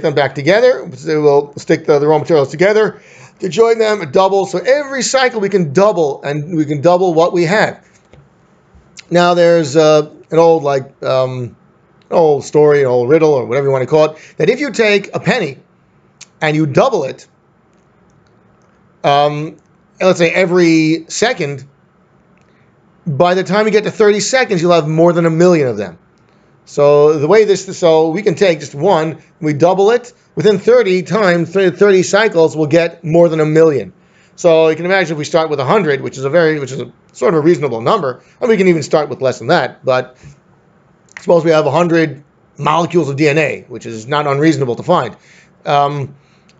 them back together. So we'll stick the raw materials together to join them, double. So every cycle we can double, and we can double what we have. Now there's an old old story, an old riddle, or whatever you want to call it, that if you take a penny and you double it, let's say every second, by the time you get to 30 seconds, you'll have more than 1 million of them. So the way so we can take just one, we double it, within 30 times, 30 cycles, we'll get more than 1 million. So you can imagine if we start with 100, which is a sort of a reasonable number, and we can even start with less than that, but suppose we have 100 molecules of DNA, which is not unreasonable to find.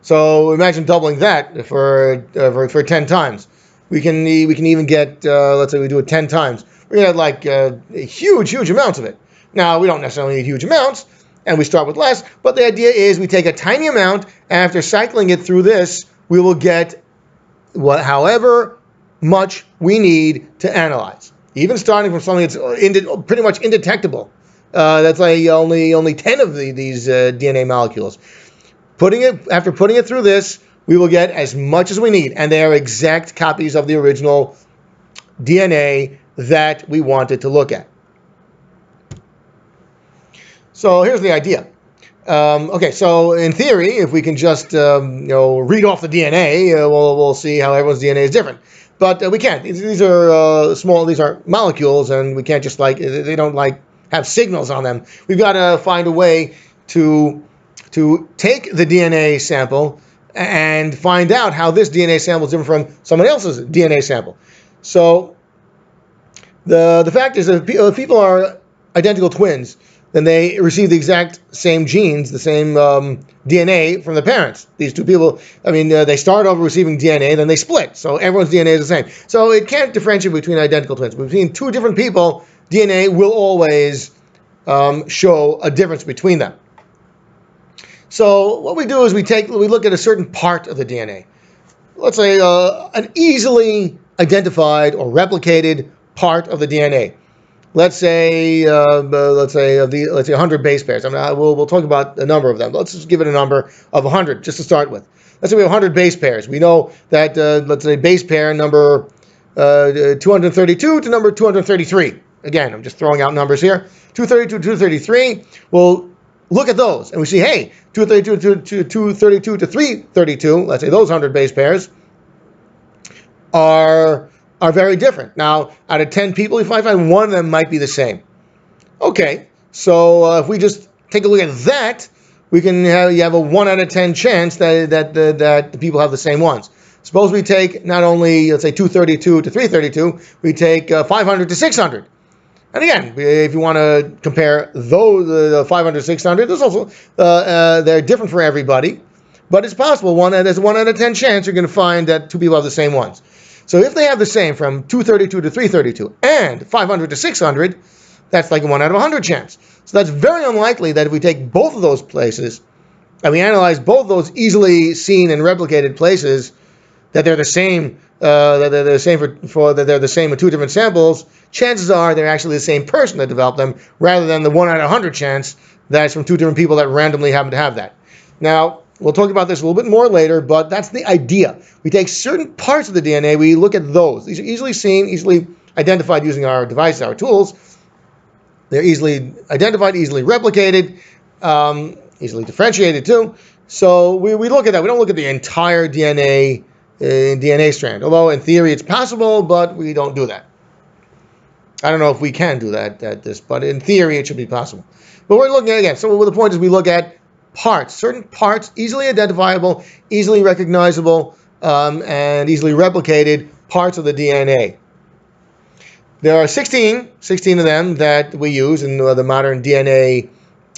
So imagine doubling that for 10 times. We can even get, let's say we do it 10 times. We're going to have huge amounts of it. Now, we don't necessarily need huge amounts, and we start with less, but the idea is we take a tiny amount, and after cycling it through this, we will get however much we need to analyze. Even starting from something that's pretty much indetectable. That's like only 10 of these DNA molecules. After putting it through this, we will get as much as we need, and they are exact copies of the original DNA that we wanted to look at. So here's the idea. Okay, so in theory, if we can just read off the DNA, we'll see how everyone's DNA is different. But we can't. These are small. These are molecules, and we can't just they don't have signals on them. We've got to find a way to take the DNA sample and find out how this DNA sample is different from someone else's DNA sample. So the fact is that if people are identical twins, then they receive the exact same genes, the same DNA from the parents. These two people, they start over receiving DNA, then they split. So everyone's DNA is the same. So it can't differentiate between identical twins. Between two different people, DNA will always show a difference between them. So what we do is we look at a certain part of the DNA. Let's say an easily identified or replicated part of the DNA. Let's say 100 base pairs. We'll talk about a number of them. Let's just give it a number of 100 just to start with. Let's say we have 100 base pairs. We know that let's say base pair number 232 to number 233. Again, I'm just throwing out numbers here. 232 to 233. We'll look at those and we see, hey, 232 to 332. Let's say those 100 base pairs are very different. Now, out of 10 people, if I find one of them might be the same. Okay, so if we just take a look at that, you have a 1 out of 10 chance that the people have the same ones. Suppose we take not only, let's say, 232 to 332, we take 500 to 600. And again, if you want to compare those 500 600, there's also they're different for everybody, but it's possible. There's a 1 out of 10 chance you're going to find that two people have the same ones. So if they have the same from 232 to 332 and 500 to 600, that's like a 1 out of 100 chance. So that's very unlikely that if we take both of those places and we analyze both those easily seen and replicated places, that they're the same. That they're the same with two different samples. Chances are they're actually the same person that developed them, rather than the 1 out of 100 chance that it's from two different people that randomly happen to have that. Now, we'll talk about this a little bit more later, but that's the idea. We take certain parts of the DNA, we look at those. These are easily seen, easily identified using our devices, our tools. They're easily identified, easily replicated, easily differentiated too. So we look at that. We don't look at the entire DNA strand. Although in theory it's possible, but we don't do that. I don't know if we can do that but in theory it should be possible. But we're looking at, again, so the point is we look at parts, certain parts, easily identifiable, easily recognizable, and easily replicated parts of the DNA. There are 16 of them that we use in the modern DNA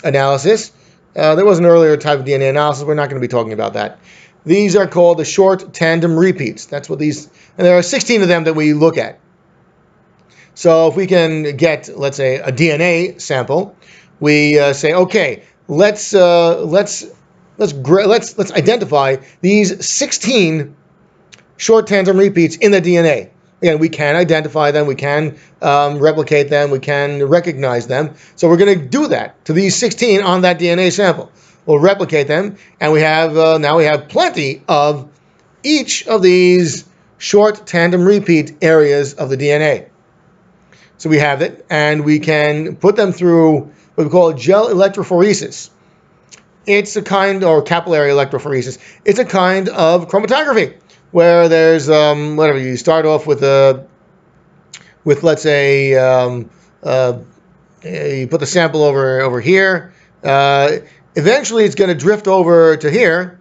analysis. There was an earlier type of DNA analysis. We're not going to be talking about that. These are called the short tandem repeats. That's what these, and there are 16 of them that we look at. So if we can get, let's say, a DNA sample, we say, okay, let's identify these 16 short tandem repeats in the DNA. Again, we can identify them, we can replicate them, we can recognize them. So we're going to do that to these 16 on that DNA sample. We'll replicate them, and we have now we have plenty of each of these short tandem repeat areas of the DNA. So we have it, and we can put them through what we call gel electrophoresis. It's a kind, or capillary electrophoresis. It's a kind of chromatography where there's whatever, you start off with let's say you put the sample over here. Eventually, it's going to drift over to here,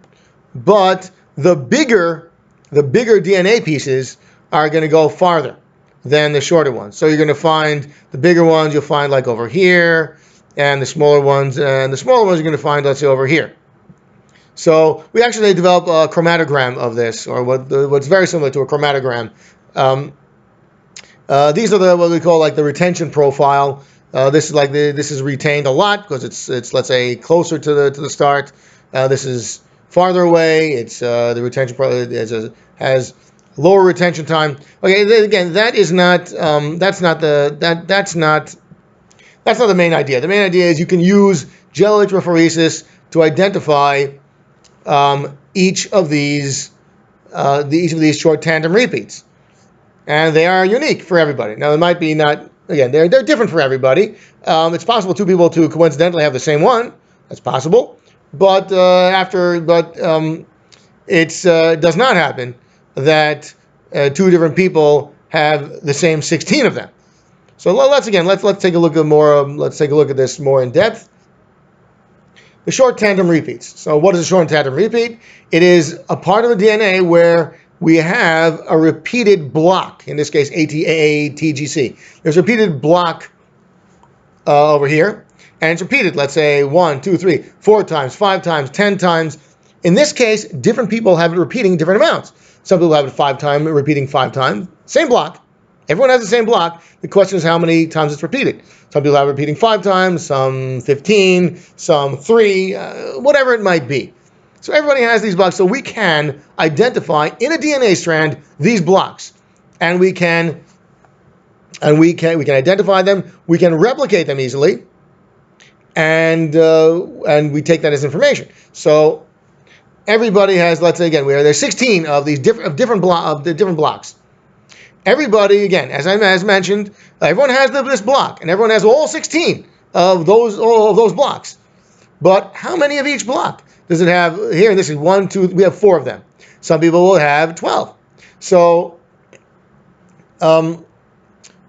but the bigger DNA pieces are going to go farther than the shorter ones. So you're going to find the bigger ones you'll find like over here, and the smaller ones you're going to find, let's say, over here. So we actually developed a chromatogram of this, or what's very similar to a chromatogram. These are what we call like the retention profile. This is retained a lot because it's let's say closer to the start. This is farther away. It's the retention has lower retention time. Okay, again, that's not the main idea. The main idea is you can use gel electrophoresis to identify each of these short tandem repeats, and they are unique for everybody. Now, it might be not. Again, they're different for everybody. It's possible two people to coincidentally have the same one. That's possible, but it does not happen that two different people have the same 16 of them. So let's take a look at more. Let's take a look at this more in depth. The short tandem repeats. So what is a short tandem repeat? It is a part of the DNA where we have a repeated block, in this case ATAA-TGC. There's a repeated block over here, and it's repeated, let's say 1, 2, 3, 4 times, 5 times, 10 times. In this case, different people have it repeating different amounts. Some people have it 5 times, repeating 5 times. Same block. Everyone has the same block. The question is how many times it's repeated. Some people have it repeating 5 times, some 15, some 3, whatever it might be. So everybody has these blocks, so we can identify in a DNA strand these blocks, and we can identify them. We can replicate them easily, and we take that as information. So everybody has, let's say again, there's 16 of these different blocks. Everybody, again, as mentioned, everyone has this block, and everyone has all 16 of those blocks. But how many of each block does it have here? This is 1, 2. We have 4 of them. Some people will have 12. So what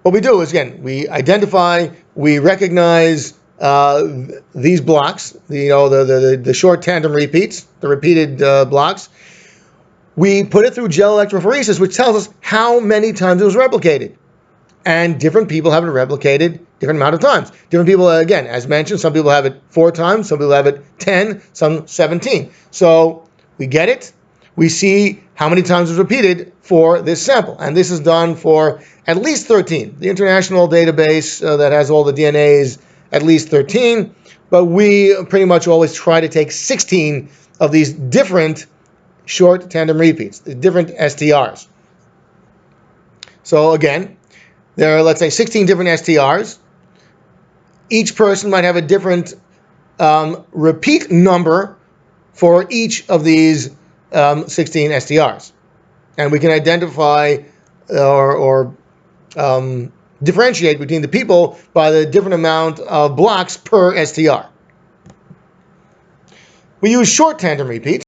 we do is, again, we identify, we recognize these blocks, the short tandem repeats, the repeated blocks. We put it through gel electrophoresis, which tells us how many times it was replicated. And different people have it replicated different amount of times. Different people, again, as mentioned, some people have it 4 times, some people have it 10, some 17. So we get it. We see how many times it was repeated for this sample. And this is done for at least 13. The international database that has all the DNA is at least 13. But we pretty much always try to take 16 of these different short tandem repeats, the different STRs. So again, there are, let's say, 16 different STRs. Each person might have a different repeat number for each of these 16 STRs. And we can identify or differentiate between the people by the different amount of blocks per STR. We use short tandem repeats.